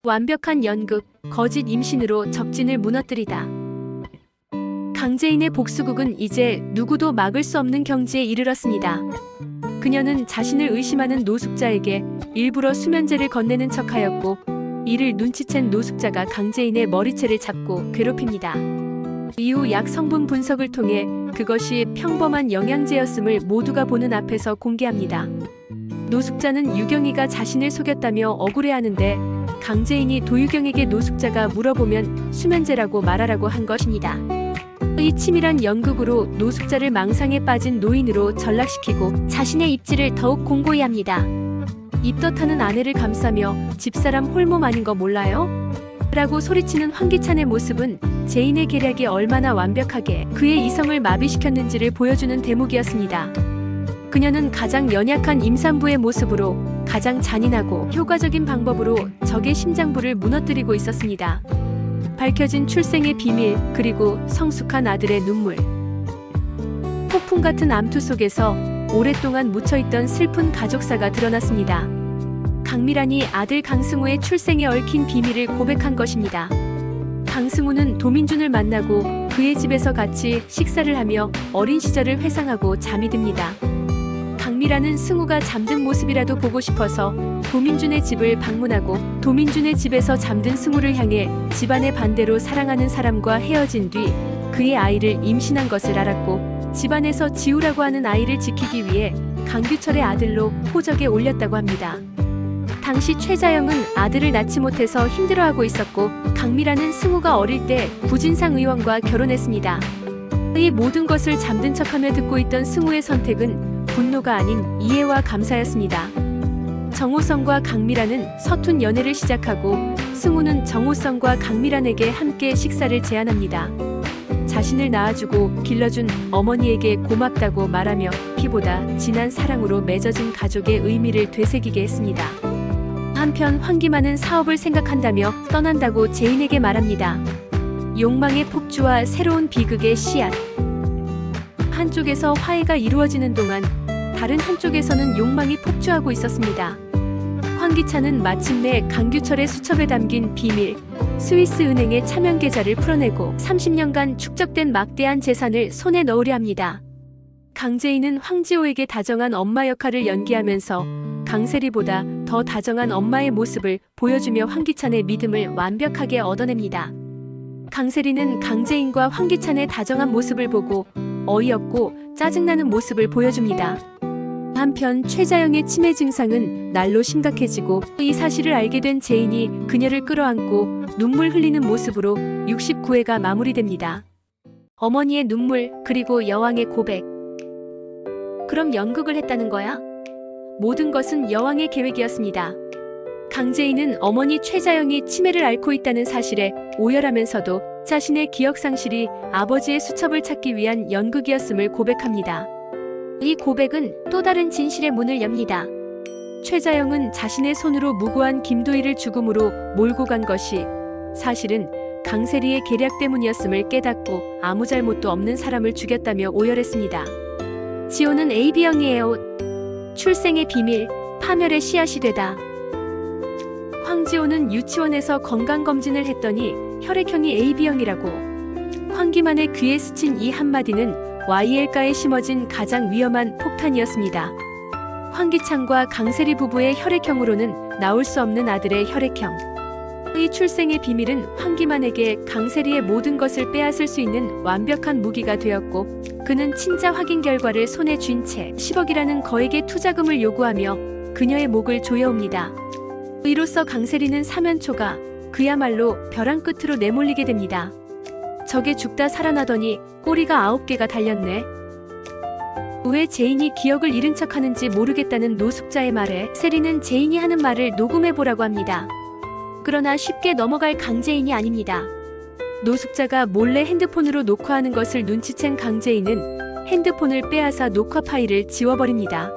완벽한 연극, 거짓 임신으로 적진을 무너뜨리다. 강재인의 복수극은 이제 누구도 막을 수 없는 경지에 이르렀습니다. 그녀는 자신을 의심하는 노숙자에게 일부러 수면제를 건네는 척하였고, 이를 눈치챈 노숙자가 강재인의 머리채를 잡고 괴롭힙니다. 이후 약 성분 분석을 통해 그것이 평범한 영양제였음을 모두가 보는 앞에서 공개합니다. 노숙자는 유경이가 자신을 속였다며 억울해하는데, 강재인이 도유경에게 노숙자가 물어보면 수면제라고 말하라고 한 것입니다. 이 치밀한 연극으로 노숙자를 망상에 빠진 노인으로 전락시키고 자신의 입지를 더욱 공고히 합니다. 입덧하는 아내를 감싸며 집사람 홀몸 아닌 거 몰라요? 라고 소리치는 황기찬의 모습은 재인의 계략이 얼마나 완벽하게 그의 이성을 마비시켰는지를 보여주는 대목이었습니다. 그녀는 가장 연약한 임산부의 모습으로 가장 잔인하고 효과적인 방법으로 적의 심장부를 무너뜨리고 있었습니다. 밝혀진 출생의 비밀, 그리고 성숙한 아들의 눈물. 폭풍 같은 암투 속에서 오랫동안 묻혀있던 슬픈 가족사가 드러났습니다. 강미란이 아들 강승우의 출생에 얽힌 비밀을 고백한 것입니다. 강승우는 도민준을 만나고 그의 집에서 같이 식사를 하며 어린 시절을 회상하고 잠이 듭니다. 강미란은 승우가 잠든 모습이라도 보고 싶어서 도민준의 집을 방문하고 도민준의 집에서 잠든 승우를 향해 집안의 반대로 사랑하는 사람과 헤어진 뒤 그의 아이를 임신한 것을 알았고, 집안에서 지우라고 하는 아이를 지키기 위해 강규철의 아들로 호적에 올렸다고 합니다. 당시 최자영은 아들을 낳지 못해서 힘들어하고 있었고, 강미란은 승우가 어릴 때 구진상 의원과 결혼했습니다. 이 모든 것을 잠든 척하며 듣고 있던 승우의 선택은 분노가 아닌 이해와 감사였습니다. 정호성과 강미란은 서툰 연애를 시작하고, 승우는 정호성과 강미란에게 함께 식사를 제안합니다. 자신을 낳아주고 길러준 어머니에게 고맙다고 말하며 피보다 진한 사랑으로 맺어진 가족의 의미를 되새기게 했습니다. 한편 황기만은 사업을 생각한다며 떠난다고 재인에게 말합니다. 욕망의 폭주와 새로운 비극의 씨앗. 한쪽에서 화해가 이루어지는 동안 다른 한쪽에서는 욕망이 폭주하고 있었습니다. 황기찬은 마침내 강규철의 수첩에 담긴 비밀, 스위스은행의 차명 계좌를 풀어내고 30년간 축적된 막대한 재산을 손에 넣으려 합니다. 강재인은 황지호에게 다정한 엄마 역할을 연기하면서 강세리보다 더 다정한 엄마의 모습을 보여주며 황기찬의 믿음을 완벽하게 얻어냅니다. 강세리는 강재인과 황기찬의 다정한 모습을 보고 어이없고 짜증나는 모습을 보여줍니다. 한편 최자영의 치매 증상은 날로 심각해지고, 이 사실을 알게 된 재인이 그녀를 끌어안고 눈물 흘리는 모습으로 69회가 마무리됩니다. 어머니의 눈물, 그리고 여왕의 고백. 그럼 연극을 했다는 거야? 모든 것은 여왕의 계획이었습니다. 강재인은 어머니 최자영이 치매를 앓고 있다는 사실에 오열하면서도 자신의 기억상실이 아버지의 수첩을 찾기 위한 연극이었음을 고백합니다. 이 고백은 또 다른 진실의 문을 엽니다. 최자영은 자신의 손으로 무고한 김도희를 죽음으로 몰고 간 것이 사실은 강세리의 계략 때문이었음을 깨닫고 아무 잘못도 없는 사람을 죽였다며 오열했습니다. 지호는 AB형이에요. 출생의 비밀, 파멸의 씨앗이 되다. 황지호는 유치원에서 건강검진을 했더니 혈액형이 AB형이라고. 황기만의 귀에 스친 이 한마디는 YL가에 심어진 가장 위험한 폭탄이었습니다. 황기찬과 강세리 부부의 혈액형으로는 나올 수 없는 아들의 혈액형. 이 출생의 비밀은 황기만에게 강세리의 모든 것을 빼앗을 수 있는 완벽한 무기가 되었고, 그는 친자 확인 결과를 손에 쥔 채 10억이라는 거액의 투자금을 요구하며 그녀의 목을 조여옵니다. 이로써 강세리는 사면초가 그야말로 벼랑 끝으로 내몰리게 됩니다. 저게 죽다 살아나더니 꼬리가 9개가 달렸네. 왜 재인이 기억을 잃은 척하는지 모르겠다는 노숙자의 말에 세리는 재인이 하는 말을 녹음해보라고 합니다. 그러나 쉽게 넘어갈 강재인이 아닙니다. 노숙자가 몰래 핸드폰으로 녹화하는 것을 눈치챈 강재인은 핸드폰을 빼앗아 녹화 파일을 지워버립니다.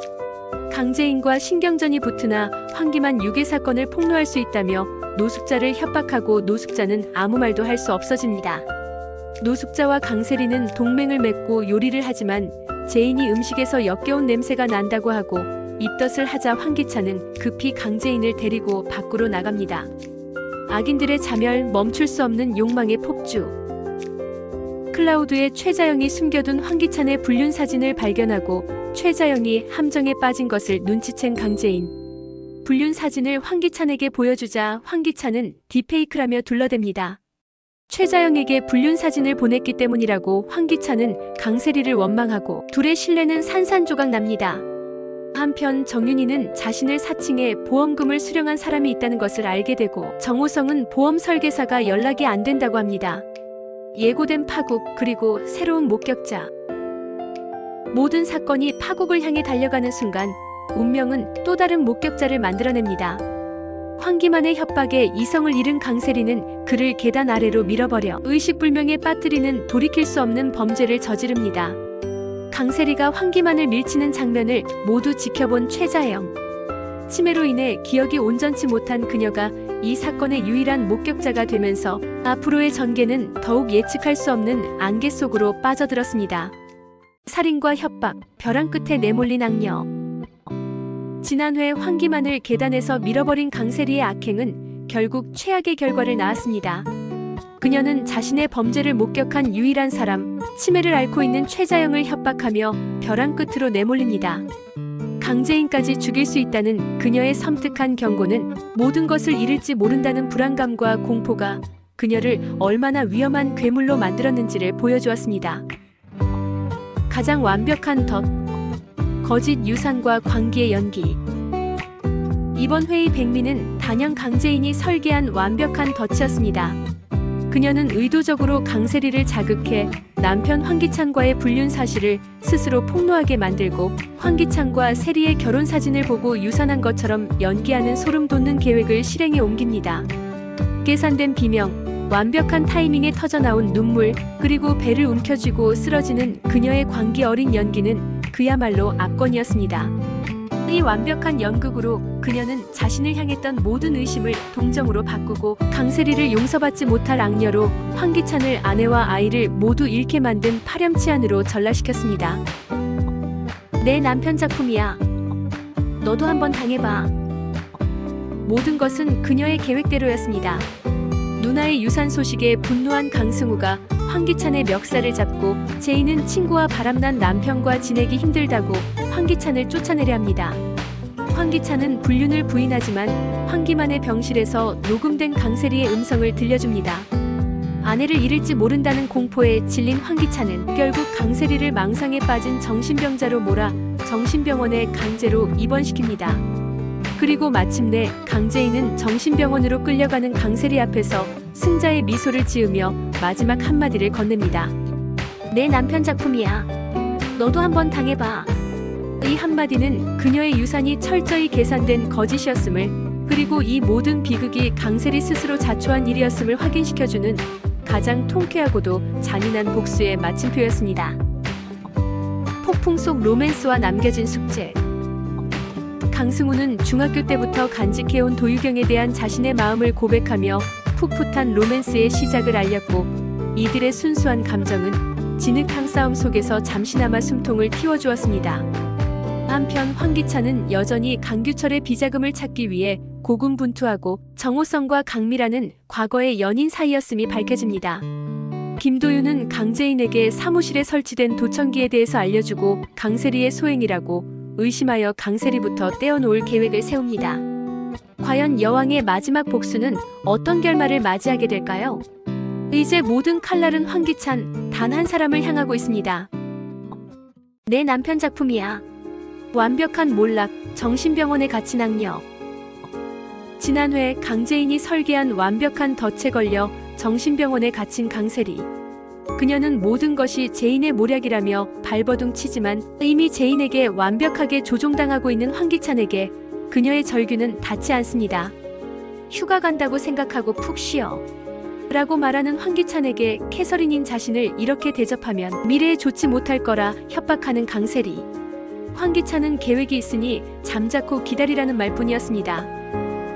강재인과 신경전이 붙으나 황기만 유괴 사건을 폭로할 수 있다며 노숙자를 협박하고, 노숙자는 아무 말도 할 수 없어집니다. 노숙자와 강세리는 동맹을 맺고 요리를 하지만 재인이 음식에서 역겨운 냄새가 난다고 하고 입덧을 하자 황기찬은 급히 강재인을 데리고 밖으로 나갑니다. 악인들의 자멸, 멈출 수 없는 욕망의 폭주. 클라우드에 최자영이 숨겨둔 황기찬의 불륜 사진을 발견하고 최자영이 함정에 빠진 것을 눈치챈 강재인. 불륜 사진을 황기찬에게 보여주자 황기찬은 딥페이크라며 둘러댑니다. 최자영에게 불륜 사진을 보냈기 때문이라고 황기찬은 강세리를 원망하고 둘의 신뢰는 산산조각 납니다. 한편 정윤희는 자신을 사칭해 보험금을 수령한 사람이 있다는 것을 알게 되고 정호성은 보험 설계사가 연락이 안 된다고 합니다. 예고된 파국 그리고 새로운 목격자. 모든 사건이 파국을 향해 달려가는 순간 운명은 또 다른 목격자를 만들어냅니다. 황기만의 협박에 이성을 잃은 강세리는 그를 계단 아래로 밀어버려 의식불명에 빠뜨리는 돌이킬 수 없는 범죄를 저지릅니다. 강세리가 황기만을 밀치는 장면을 모두 지켜본 최자영. 치매로 인해 기억이 온전치 못한 그녀가 이 사건의 유일한 목격자가 되면서 앞으로의 전개는 더욱 예측할 수 없는 안개 속으로 빠져들었습니다. 살인과 협박, 벼랑 끝에 내몰린 악녀. 지난해 황기만을 계단에서 밀어버린 강세리의 악행은 결국 최악의 결과를 낳았습니다. 그녀는 자신의 범죄를 목격한 유일한 사람, 치매를 앓고 있는 최자영을 협박하며 벼랑 끝으로 내몰립니다. 강재인까지 죽일 수 있다는 그녀의 섬뜩한 경고는 모든 것을 잃을지 모른다는 불안감과 공포가 그녀를 얼마나 위험한 괴물로 만들었는지를 보여주었습니다. 가장 완벽한 덫, 거짓 유산과 광기의 연기. 이번 회의 백미는 단연 강재인이 설계한 완벽한 덫이었습니다. 그녀는 의도적으로 강세리를 자극해 남편 황기찬과의 불륜 사실을 스스로 폭로하게 만들고 황기찬과 세리의 결혼 사진을 보고 유산한 것처럼 연기하는 소름 돋는 계획을 실행에 옮깁니다. 계산된 비명, 완벽한 타이밍에 터져나온 눈물, 그리고 배를 움켜쥐고 쓰러지는 그녀의 광기 어린 연기는 그야말로 압권이었습니다. 이 완벽한 연극으로 그녀는 자신을 향했던 모든 의심을 동정으로 바꾸고 강세리를 용서받지 못할 악녀로 황기찬을 아내와 아이를 모두 잃게 만든 파렴치한으로 전락시켰습니다. 내 남편 작품이야. 너도 한번 당해봐. 모든 것은 그녀의 계획대로였습니다. 누나의 유산 소식에 분노한 강승우가 황기찬의 멱살을 잡고 제이는 친구와 바람난 남편과 지내기 힘들다고 황기찬을 쫓아내려 합니다. 황기찬은 불륜을 부인하지만 황기만의 병실에서 녹음된 강세리의 음성을 들려줍니다. 아내를 잃을지 모른다는 공포에 질린 황기찬은 결국 강세리를 망상에 빠진 정신병자로 몰아 정신병원에 강제로 입원시킵니다. 그리고 마침내 강재인은 정신병원으로 끌려가는 강세리 앞에서 승자의 미소를 지으며 마지막 한마디를 건넵니다. 내 남편 작품이야. 너도 한번 당해봐. 이 한마디는 그녀의 유산이 철저히 계산된 거짓이었음을, 그리고 이 모든 비극이 강세리 스스로 자초한 일이었음을 확인시켜주는 가장 통쾌하고도 잔인한 복수의 마침표였습니다. 폭풍 속 로맨스와 남겨진 숙제. 강승우는 중학교 때부터 간직해온 도유경에 대한 자신의 마음을 고백하며 풋풋한 로맨스의 시작을 알렸고, 이들의 순수한 감정은 진흙탕 싸움 속에서 잠시나마 숨통을 틔워주었습니다. 한편 황기찬은 여전히 강규철의 비자금을 찾기 위해 고군분투하고 정호성과 강미라는 과거의 연인 사이였음이 밝혀집니다. 김도윤은 강재인에게 사무실에 설치된 도청기에 대해서 알려주고 강세리의 소행이라고 의심하여 강세리부터 떼어놓을 계획을 세웁니다. 과연 여왕의 마지막 복수는 어떤 결말을 맞이하게 될까요? 이제 모든 칼날은 황기찬 단 한 사람을 향하고 있습니다. 내 남편 작품이야. 완벽한 몰락, 정신병원에 갇힌 악녀. 지난해 강재인이 설계한 완벽한 덫에 걸려 정신병원에 갇힌 강세리. 그녀는 모든 것이 제인의 모략이라며 발버둥 치지만 이미 제인에게 완벽하게 조종당하고 있는 황기찬에게 그녀의 절규는 닿지 않습니다. 휴가 간다고 생각하고 푹 쉬어. 라고 말하는 황기찬에게 캐서린인 자신을 이렇게 대접하면 미래에 좋지 못할 거라 협박하는 강세리. 황기찬은 계획이 있으니 잠자코 기다리라는 말뿐이었습니다.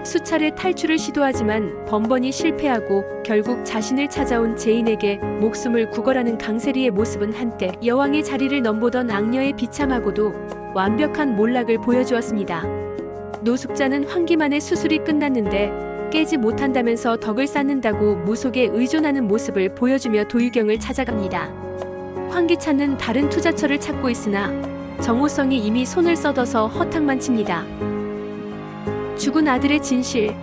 수차례 탈출을 시도하지만 번번이 실패하고 결국 자신을 찾아온 제인에게 목숨을 구걸하는 강세리의 모습은 한때 여왕의 자리를 넘보던 악녀의 비참하고도 완벽한 몰락을 보여주었습니다. 노숙자는 황기만의 수술이 끝났는데 깨지 못한다면서 덕을 쌓는다고 무속에 의존하는 모습을 보여주며 도유경을 찾아갑니다. 황기찬은 다른 투자처를 찾고 있으나 정호성이 이미 손을 뻗어서 허탕만 칩니다. 죽은 아들의 진실,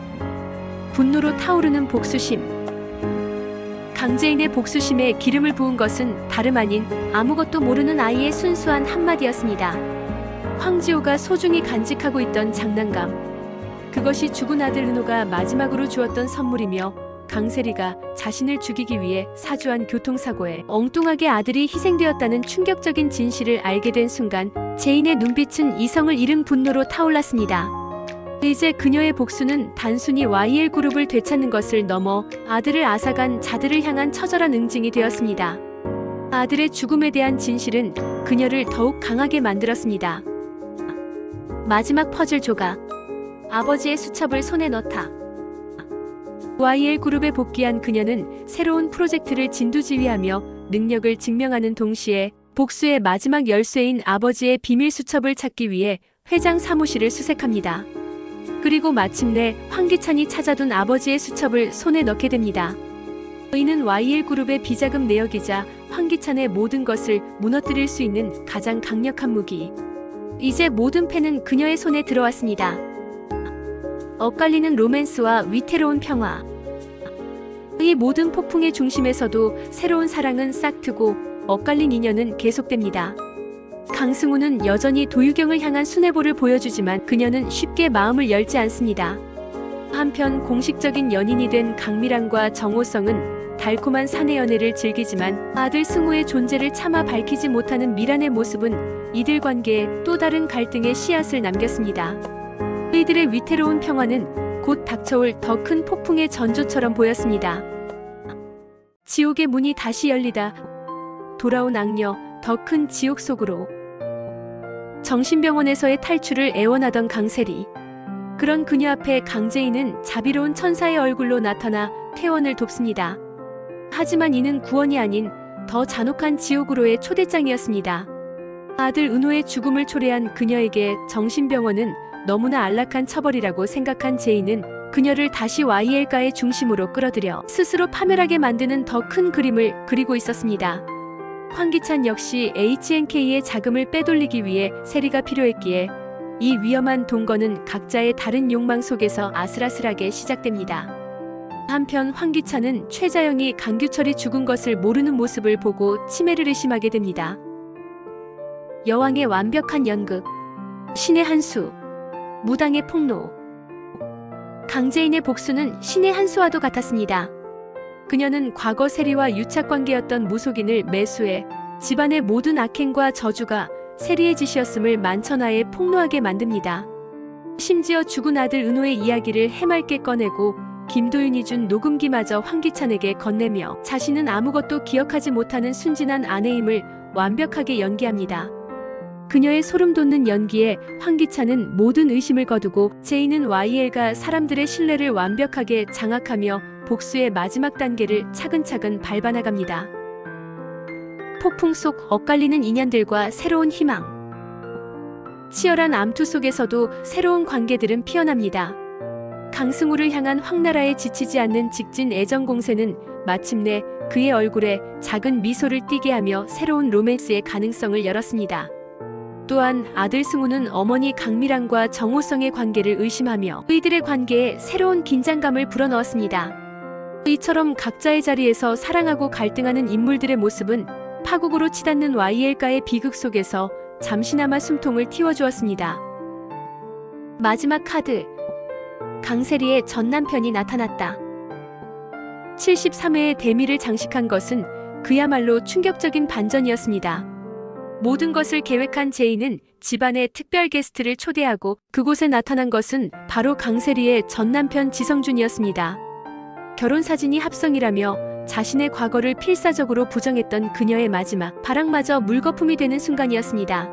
분노로 타오르는 복수심. 강재인의 복수심에 기름을 부은 것은 다름 아닌 아무것도 모르는 아이의 순수한 한마디였습니다. 황지호가 소중히 간직하고 있던 장난감. 그것이 죽은 아들 은호가 마지막으로 주었던 선물이며 강세리가 자신을 죽이기 위해 사주한 교통사고에 엉뚱하게 아들이 희생되었다는 충격적인 진실을 알게 된 순간 재인의 눈빛은 이성을 잃은 분노로 타올랐습니다. 이제 그녀의 복수는 단순히 YL그룹을 되찾는 것을 넘어 아들을 앗아간 자들을 향한 처절한 응징이 되었습니다. 아들의 죽음에 대한 진실은 그녀를 더욱 강하게 만들었습니다. 마지막 퍼즐 조각. 아버지의 수첩을 손에 넣다. YL그룹에 복귀한 그녀는 새로운 프로젝트를 진두지휘하며 능력을 증명하는 동시에 복수의 마지막 열쇠인 아버지의 비밀 수첩을 찾기 위해 회장 사무실을 수색합니다. 그리고 마침내 황기찬이 찾아둔 아버지의 수첩을 손에 넣게 됩니다. 이는 YL그룹의 비자금 내역이자 황기찬의 모든 것을 무너뜨릴 수 있는 가장 강력한 무기. 이제 모든 패는 그녀의 손에 들어왔습니다. 엇갈리는 로맨스와 위태로운 평화. 이 모든 폭풍의 중심에서도 새로운 사랑은 싹트고 엇갈린 인연은 계속됩니다. 강승우는 여전히 도유경을 향한 순애보를 보여주지만 그녀는 쉽게 마음을 열지 않습니다. 한편 공식적인 연인이 된 강미란과 정호성은 달콤한 사내 연애를 즐기지만 아들 승우의 존재를 차마 밝히지 못하는 미란의 모습은 이들 관계에 또 다른 갈등의 씨앗을 남겼습니다. 이들의 위태로운 평화는 곧 닥쳐올 더 큰 폭풍의 전조처럼 보였습니다. 지옥의 문이 다시 열리다. 돌아온 악녀, 더 큰 지옥 속으로. 정신병원에서의 탈출을 애원하던 강세리. 그런 그녀 앞에 강재인은 자비로운 천사의 얼굴로 나타나 퇴원을 돕습니다. 하지만 이는 구원이 아닌 더 잔혹한 지옥으로의 초대장이었습니다. 아들 은호의 죽음을 초래한 그녀에게 정신병원은 너무나 안락한 처벌이라고 생각한 제인은 그녀를 다시 YL가의 중심으로 끌어들여 스스로 파멸하게 만드는 더 큰 그림을 그리고 있었습니다. 황기찬 역시 HNK의 자금을 빼돌리기 위해 세리가 필요했기에 이 위험한 동거는 각자의 다른 욕망 속에서 아슬아슬하게 시작됩니다. 한편 황기찬은 최자영이 강규철이 죽은 것을 모르는 모습을 보고 치매를 의심하게 됩니다. 여왕의 완벽한 연극, 신의 한수, 무당의 폭로. 강재인의 복수는 신의 한수와도 같았습니다. 그녀는 과거 세리와 유착관계였던 무속인을 매수해 집안의 모든 악행과 저주가 세리의 짓이었음을 만천하에 폭로하게 만듭니다. 심지어 죽은 아들 은호의 이야기를 해맑게 꺼내고 김도윤이 준 녹음기마저 황기찬에게 건네며 자신은 아무것도 기억하지 못하는 순진한 아내임을 완벽하게 연기합니다. 그녀의 소름돋는 연기에 황기찬은 모든 의심을 거두고 제인은 YL가 사람들의 신뢰를 완벽하게 장악하며 복수의 마지막 단계를 차근차근 밟아나갑니다. 폭풍 속 엇갈리는 인연들과 새로운 희망. 치열한 암투 속에서도 새로운 관계들은 피어납니다. 강승우를 향한 황나라에 지치지 않는 직진 애정 공세는 마침내 그의 얼굴에 작은 미소를 띠게 하며 새로운 로맨스의 가능성을 열었습니다. 또한 아들 승우는 어머니 강미란과 정호성의 관계를 의심하며 이들의 관계에 새로운 긴장감을 불어넣었습니다. 이처럼 각자의 자리에서 사랑하고 갈등하는 인물들의 모습은 파국으로 치닫는 YL가의 비극 속에서 잠시나마 숨통을 틔워주었습니다. 마지막 카드. 강세리의 전 남편이 나타났다. 73회의 대미를 장식한 것은 그야말로 충격적인 반전이었습니다. 모든 것을 계획한 제인은 집안에 특별 게스트를 초대하고 그곳에 나타난 것은 바로 강세리의 전 남편 지성준이었습니다. 결혼 사진이 합성이라며 자신의 과거를 필사적으로 부정했던 그녀의 마지막 발악마저 물거품이 되는 순간이었습니다.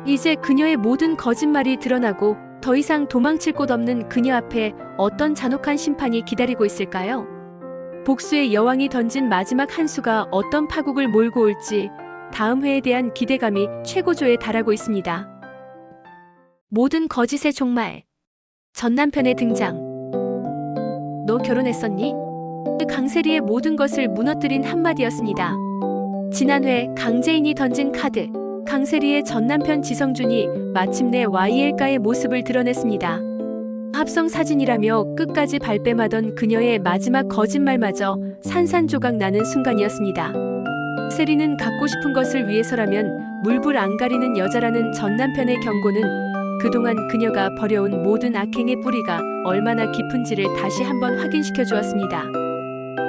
이제 그녀의 모든 거짓말이 드러나고 더 이상 도망칠 곳 없는 그녀 앞에 어떤 잔혹한 심판이 기다리고 있을까요? 복수의 여왕이 던진 마지막 한 수가 어떤 파국을 몰고 올지 다음 회에 대한 기대감이 최고조에 달하고 있습니다. 모든 거짓의 종말. 전 남편의 등장. 너 결혼했었니? 강세리의 모든 것을 무너뜨린 한마디였습니다. 지난 회 강재인이 던진 카드. 강세리의 전남편 지성준이 마침내 YL가의 모습을 드러냈습니다. 합성 사진이라며 끝까지 발뺌하던 그녀의 마지막 거짓말마저 산산조각 나는 순간이었습니다. 세리는 갖고 싶은 것을 위해서라면 물불 안 가리는 여자라는 전남편의 경고는 그동안 그녀가 벌여온 모든 악행의 뿌리가 얼마나 깊은지를 다시 한번 확인시켜 주었습니다.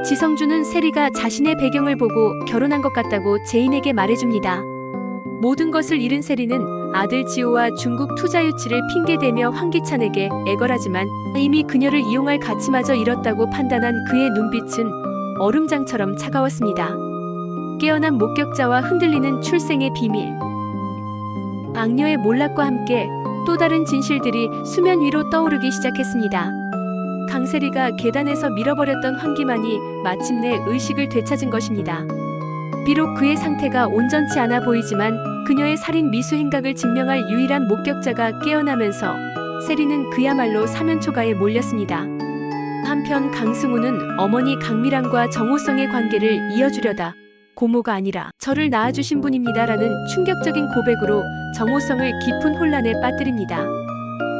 지성준은 세리가 자신의 배경을 보고 결혼한 것 같다고 제인에게 말해줍니다. 모든 것을 잃은 세리는 아들 지호와 중국 투자 유치를 핑계대며 황기찬에게 애걸하지만 이미 그녀를 이용할 가치마저 잃었다고 판단한 그의 눈빛은 얼음장처럼 차가웠습니다. 깨어난 목격자와 흔들리는 출생의 비밀. 악녀의 몰락과 함께 또 다른 진실들이 수면 위로 떠오르기 시작했습니다. 강세리가 계단에서 밀어버렸던 환기만이 마침내 의식을 되찾은 것입니다. 비록 그의 상태가 온전치 않아 보이지만 그녀의 살인 미수 행각을 증명할 유일한 목격자가 깨어나면서 세리는 그야말로 사면초가에 몰렸습니다. 한편 강승우는 어머니 강미란과 정호성의 관계를 이어주려다 고모가 아니라 저를 낳아주신 분입니다라는 충격적인 고백으로 정호성을 깊은 혼란에 빠뜨립니다.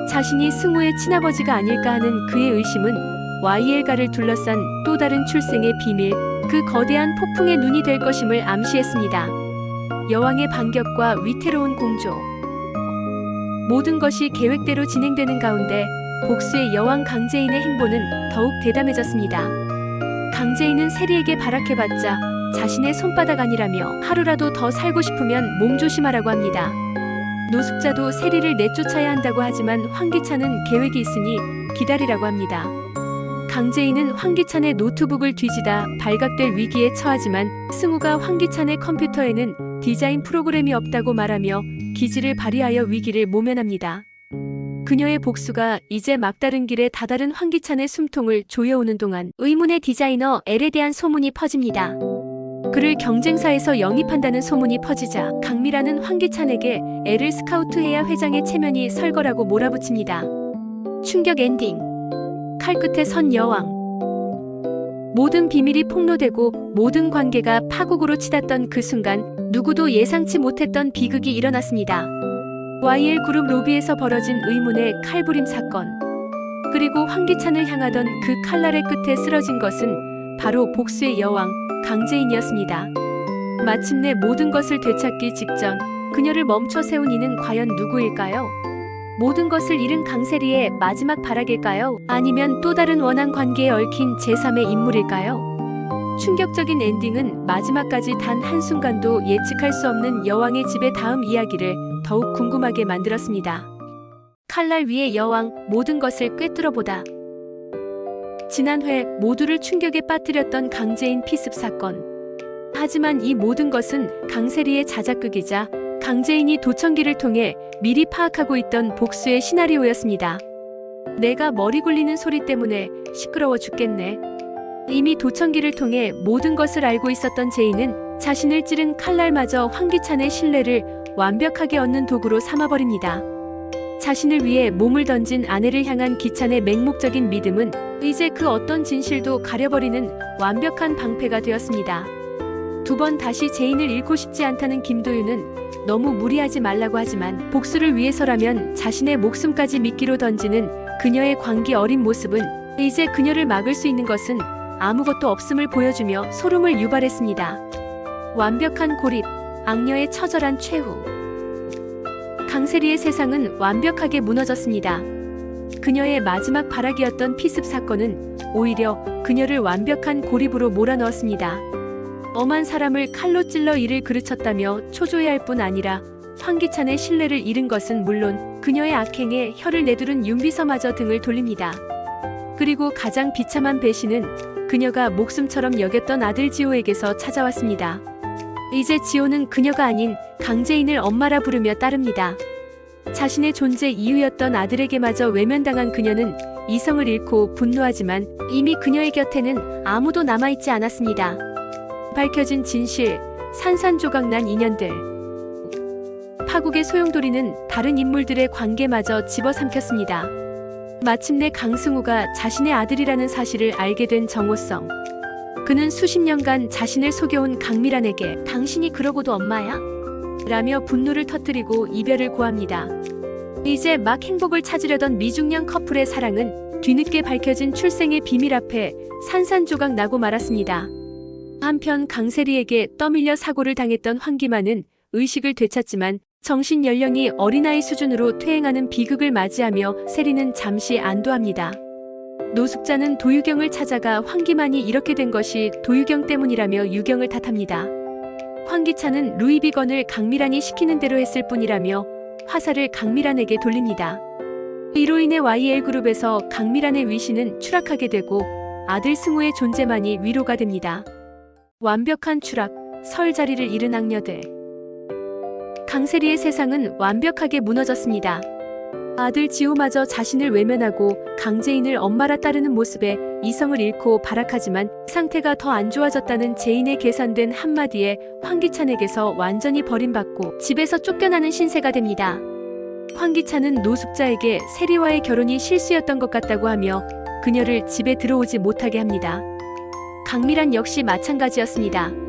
자신이 승우의 친아버지가 아닐까 하는 그의 의심은 YL가를 둘러싼 또 다른 출생의 비밀, 그 거대한 폭풍의 눈이 될 것임을 암시했습니다. 여왕의 반격과 위태로운 공조. 모든 것이 계획대로 진행되는 가운데 복수의 여왕 강재인의 행보는 더욱 대담해졌습니다. 강재인은 세리에게 발악해봤자 자신의 손바닥 아니라며 하루라도 더 살고 싶으면 몸조심하라고 합니다. 노숙자도 세리를 내쫓아야 한다고 하지만 황기찬은 계획이 있으니 기다리라고 합니다. 강재인은 황기찬의 노트북을 뒤지다 발각될 위기에 처하지만 승우가 황기찬의 컴퓨터에는 디자인 프로그램이 없다고 말하며 기지를 발휘하여 위기를 모면합니다. 그녀의 복수가 이제 막다른 길에 다다른 황기찬의 숨통을 조여오는 동안 의문의 디자이너 L에 대한 소문이 퍼집니다. 그를 경쟁사에서 영입한다는 소문이 퍼지자 강미라는 황기찬에게 L을 스카우트해야 회장의 체면이 설 거라고 몰아붙입니다. 충격 엔딩. 칼끝에 선 여왕. 모든 비밀이 폭로되고 모든 관계가 파국으로 치닫던 그 순간 누구도 예상치 못했던 비극이 일어났습니다. YL 그룹 로비에서 벌어진 의문의 칼부림 사건. 그리고 황기찬을 향하던 그 칼날의 끝에 쓰러진 것은 바로 복수의 여왕 강재인이었습니다. 마침내 모든 것을 되찾기 직전 그녀를 멈춰 세운 이는 과연 누구일까요? 모든 것을 잃은 강세리의 마지막 발악일까요? 아니면 또 다른 원한 관계에 얽힌 제3의 인물일까요? 충격적인 엔딩은 마지막까지 단 한순간도 예측할 수 없는 여왕의 집의 다음 이야기를 더욱 궁금하게 만들었습니다. 칼날 위의 여왕, 모든 것을 꿰뚫어보다. 지난 회 모두를 충격에 빠뜨렸던 강재인 피습 사건. 하지만 이 모든 것은 강세리의 자작극이자 강재인이 도청기를 통해 미리 파악하고 있던 복수의 시나리오였습니다. 내가 머리 굴리는 소리 때문에 시끄러워 죽겠네. 이미 도청기를 통해 모든 것을 알고 있었던 제인은 자신을 찌른 칼날마저 황기찬의 신뢰를 완벽하게 얻는 도구로 삼아버립니다. 자신을 위해 몸을 던진 아내를 향한 기찬의 맹목적인 믿음은 이제 그 어떤 진실도 가려버리는 완벽한 방패가 되었습니다. 두 번 다시 제인을 잃고 싶지 않다는 김도윤은 너무 무리하지 말라고 하지만 복수를 위해서라면 자신의 목숨까지 미끼로 던지는 그녀의 광기 어린 모습은 이제 그녀를 막을 수 있는 것은 아무것도 없음을 보여주며 소름을 유발했습니다. 완벽한 고립, 악녀의 처절한 최후. 강세리의 세상은 완벽하게 무너졌습니다. 그녀의 마지막 발악이었던 피습 사건은 오히려 그녀를 완벽한 고립으로 몰아넣었습니다. 엄한 사람을 칼로 찔러 이를 그르쳤다며 초조해할 뿐 아니라 황기찬의 신뢰를 잃은 것은 물론 그녀의 악행에 혀를 내두른 윤비서마저 등을 돌립니다. 그리고 가장 비참한 배신은 그녀가 목숨처럼 여겼던 아들 지호에게서 찾아왔습니다. 이제 지호는 그녀가 아닌 강재인을 엄마라 부르며 따릅니다. 자신의 존재 이유였던 아들에게마저 외면당한 그녀는 이성을 잃고 분노하지만 이미 그녀의 곁에는 아무도 남아있지 않았습니다. 밝혀진 진실, 산산조각난 인연들. 파국의 소용돌이는 다른 인물들의 관계마저 집어삼켰습니다. 마침내 강승우가 자신의 아들이라는 사실을 알게 된 정호성. 그는 수십 년간 자신을 속여온 강미란에게 당신이 그러고도 엄마야? 라며 분노를 터뜨리고 이별을 고합니다. 이제 막 행복을 찾으려던 미중년 커플의 사랑은 뒤늦게 밝혀진 출생의 비밀 앞에 산산조각 나고 말았습니다. 한편 강세리에게 떠밀려 사고를 당했던 황기만은 의식을 되찾지만 정신 연령이 어린아이 수준으로 퇴행하는 비극을 맞이하며 세리는 잠시 안도합니다. 노숙자는 도유경을 찾아가 황기만이 이렇게 된 것이 도유경 때문이라며 유경을 탓합니다. 황기찬은 루이비건을 강미란이 시키는 대로 했을 뿐이라며 화살을 강미란에게 돌립니다. 이로 인해 YL그룹에서 강미란의 위신은 추락하게 되고 아들 승우의 존재만이 위로가 됩니다. 완벽한 추락, 설 자리를 잃은 악녀들. 강세리의 세상은 완벽하게 무너졌습니다. 아들 지우마저 자신을 외면하고 강재인을 엄마라 따르는 모습에 이성을 잃고 발악하지만 상태가 더 안 좋아졌다는 재인의 계산된 한마디에 황기찬에게서 완전히 버림받고 집에서 쫓겨나는 신세가 됩니다. 황기찬은 노숙자에게 세리와의 결혼이 실수였던 것 같다고 하며 그녀를 집에 들어오지 못하게 합니다. 강미란 역시 마찬가지였습니다.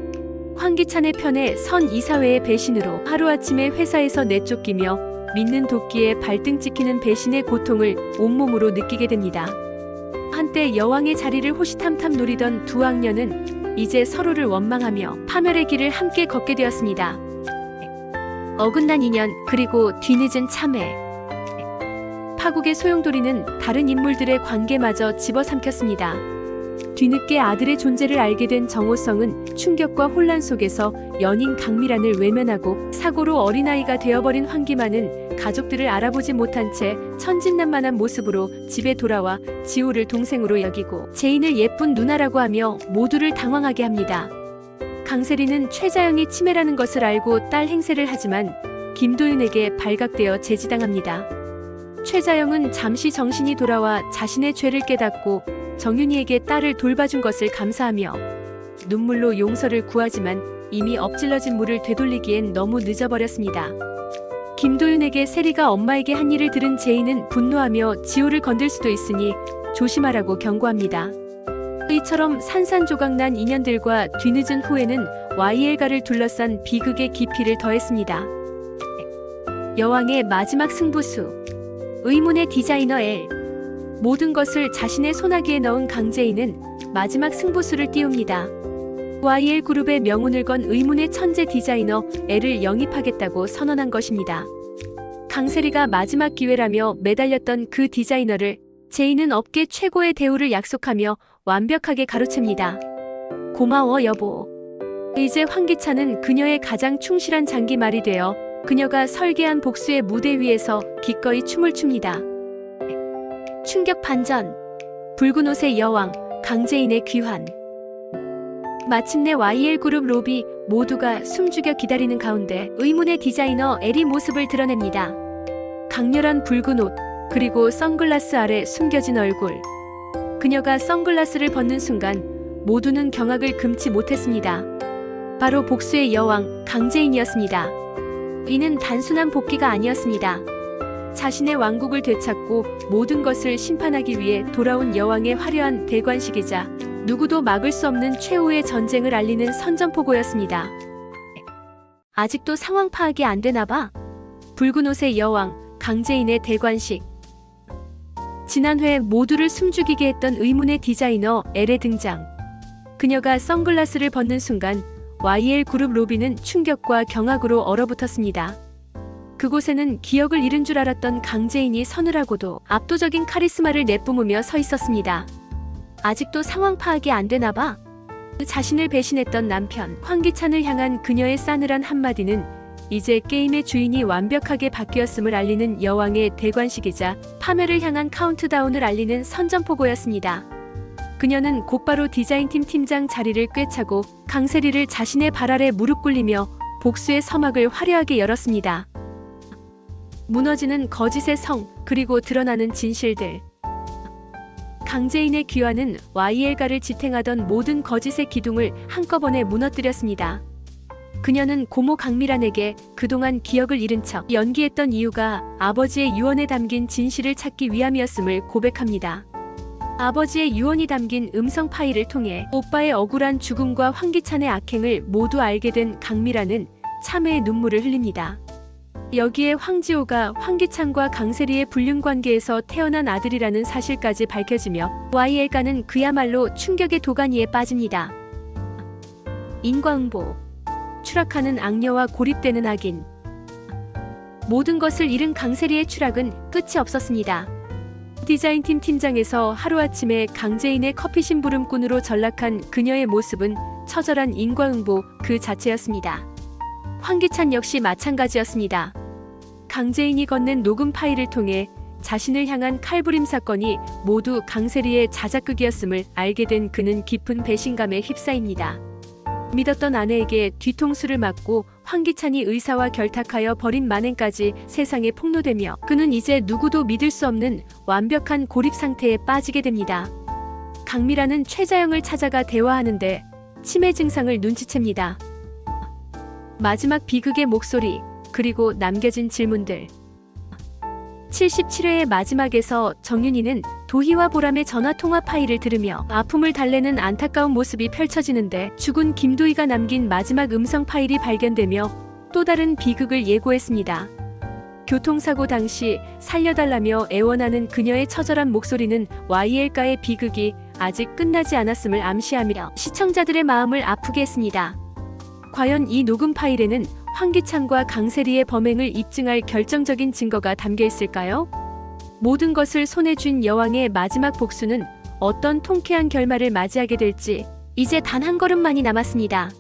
황기찬의 편에 선 이사회의 배신으로 하루아침에 회사에서 내쫓기며 믿는 도끼에 발등 찍히는 배신의 고통을 온몸으로 느끼게 됩니다. 한때 여왕의 자리를 호시탐탐 노리던 두 악녀는 이제 서로를 원망하며 파멸의 길을 함께 걷게 되었습니다. 어긋난 인연, 그리고 뒤늦은 참회. 파국의 소용돌이는 다른 인물들의 관계마저 집어삼켰습니다. 뒤늦게 아들의 존재를 알게 된 정호성은 충격과 혼란 속에서 연인 강미란을 외면하고 사고로 어린아이가 되어버린 황기만은 가족들을 알아보지 못한 채 천진난만한 모습으로 집에 돌아와 지호를 동생으로 여기고 재인을 예쁜 누나라고 하며 모두를 당황하게 합니다. 강세리는 최자영이 치매라는 것을 알고 딸 행세를 하지만 김도윤에게 발각되어 제지당합니다. 최자영은 잠시 정신이 돌아와 자신의 죄를 깨닫고 정윤이에게 딸을 돌봐준 것을 감사하며 눈물로 용서를 구하지만 이미 엎질러진 물을 되돌리기엔 너무 늦어버렸습니다. 김도윤에게 세리가 엄마에게 한 일을 들은 재인은 분노하며 지호를 건들 수도 있으니 조심하라고 경고합니다. 이처럼 산산조각난 인연들과 뒤늦은 후회는 YL가를 둘러싼 비극의 깊이를 더했습니다. 여왕의 마지막 승부수. 의문의 디자이너 L. 모든 것을 자신의 소나기에 넣은 강재인은 마지막 승부수를 띄웁니다. YL그룹의 명운을 건 의문의 천재 디자이너 L을 영입하겠다고 선언한 것입니다. 강세리가 마지막 기회라며 매달렸던 그 디자이너를 재인은 업계 최고의 대우를 약속하며 완벽하게 가로챕니다. 고마워 여보. 이제 황기찬은 그녀의 가장 충실한 장기말이 되어 그녀가 설계한 복수의 무대 위에서 기꺼이 춤을 춥니다. 충격 반전. 붉은 옷의 여왕, 강재인의 귀환. 마침내 YL그룹 로비 모두가 숨죽여 기다리는 가운데 의문의 디자이너 L이 모습을 드러냅니다. 강렬한 붉은 옷, 그리고 선글라스 아래 숨겨진 얼굴. 그녀가 선글라스를 벗는 순간 모두는 경악을 금치 못했습니다. 바로 복수의 여왕, 강재인이었습니다. 이는 단순한 복귀가 아니었습니다. 자신의 왕국을 되찾고 모든 것을 심판하기 위해 돌아온 여왕의 화려한 대관식이자 누구도 막을 수 없는 최후의 전쟁을 알리는 선전포고였습니다. 아직도 상황 파악이 안 되나 봐. 붉은 옷의 여왕, 강재인의 대관식. 지난 회 모두를 숨죽이게 했던 의문의 디자이너 L의 등장. 그녀가 선글라스를 벗는 순간 YL그룹 로비는 충격과 경악으로 얼어붙었습니다. 그곳에는 기억을 잃은 줄 알았던 강재인이 서늘하고도 압도적인 카리스마를 내뿜으며 서 있었습니다. 아직도 상황 파악이 안 되나 봐. 자신을 배신했던 남편 황기찬을 향한 그녀의 싸늘한 한마디는 이제 게임의 주인이 완벽하게 바뀌었음을 알리는 여왕의 대관식이자 파멸을 향한 카운트다운을 알리는 선전포고였습니다. 그녀는 곧바로 디자인팀 팀장 자리를 꿰차고 강세리를 자신의 발 아래 무릎 꿇리며 복수의 서막을 화려하게 열었습니다. 무너지는 거짓의 성, 그리고 드러나는 진실들. 강재인의 귀환은 YL가를 지탱하던 모든 거짓의 기둥을 한꺼번에 무너뜨렸습니다. 그녀는 고모 강미란에게 그동안 기억을 잃은 척 연기했던 이유가 아버지의 유언에 담긴 진실을 찾기 위함이었음을 고백합니다. 아버지의 유언이 담긴 음성 파일을 통해 오빠의 억울한 죽음과 황기찬의 악행을 모두 알게 된 강미란은 참회의 눈물을 흘립니다. 여기에 황지호가 황기찬과 강세리의 불륜관계에서 태어난 아들이라는 사실까지 밝혀지며 YL가는 그야말로 충격의 도가니에 빠집니다. 인과응보, 추락하는 악녀와 고립되는 악인. 모든 것을 잃은 강세리의 추락은 끝이 없었습니다. 디자인팀 팀장에서 하루아침에 강재인의 커피 심부름꾼으로 전락한 그녀의 모습은 처절한 인과응보 그 자체였습니다. 황기찬 역시 마찬가지였습니다. 강재인이 건넨 녹음 파일을 통해 자신을 향한 칼부림 사건이 모두 강세리의 자작극이었음을 알게 된 그는 깊은 배신감에 휩싸입니다. 믿었던 아내에게 뒤통수를 맞고 황기찬이 의사와 결탁하여 벌인 만행까지 세상에 폭로되며 그는 이제 누구도 믿을 수 없는 완벽한 고립 상태에 빠지게 됩니다. 강미란은 최자영을 찾아가 대화하는데 치매 증상을 눈치챕니다. 마지막 비극의 목소리, 그리고 남겨진 질문들. 77회의 마지막에서 정윤희는 도희와 보람의 전화통화 파일을 들으며 아픔을 달래는 안타까운 모습이 펼쳐지는데 죽은 김도희가 남긴 마지막 음성 파일이 발견되며 또 다른 비극을 예고했습니다. 교통사고 당시 살려달라며 애원하는 그녀의 처절한 목소리는 YL가의 비극이 아직 끝나지 않았음을 암시하며 시청자들의 마음을 아프게 했습니다. 과연 이 녹음 파일에는 황기찬과 강세리의 범행을 입증할 결정적인 증거가 담겨 있을까요? 모든 것을 손에 쥔 여왕의 마지막 복수는 어떤 통쾌한 결말을 맞이하게 될지 이제 단 한 걸음만이 남았습니다.